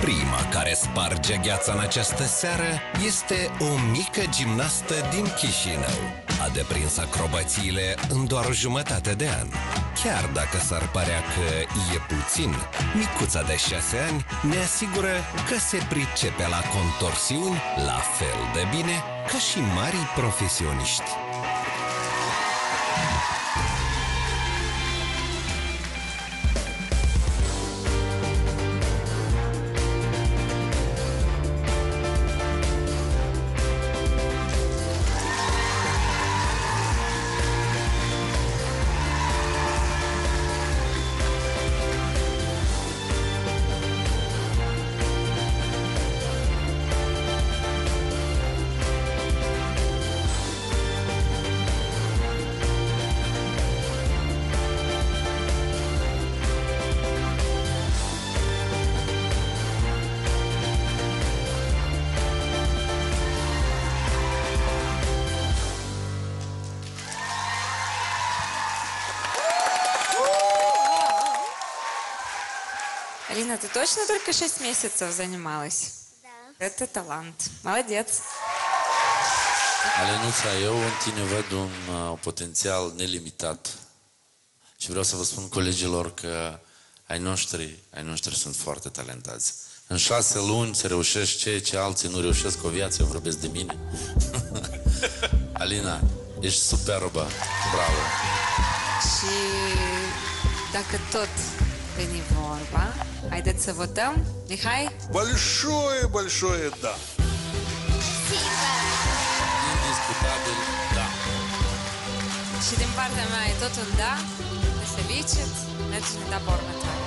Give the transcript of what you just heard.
Prima care sparge gheața în această seară este o mică gimnastă din Chișinău. A deprins acrobațiile în doar o jumătate de an. Chiar dacă s-ar părea că e puțin, micuța de 6 ani ne asigură că se pricepe la contorsiuni la fel de bine ca și marii profesioniști. Алина, ты точно только 6 месяцев занималась? Да. Это талант. Молодец. Alenuța, eu în tine văd un potențial nelimitat. Și vreau să vă spun colegilor că ai noștri sunt foarte talentați. În 6 luni se reușește ceea ce alții nu reușesc cu o viață, eu vorbesc de mine. Alina, ești superbă. Bravo. Și dacă tot veni vorba, haideți să votăm. Mihai? Большое да. Indiscutabil, da. Și din partea mea e tot un da. Veselicit. Mergem la etapa următoare.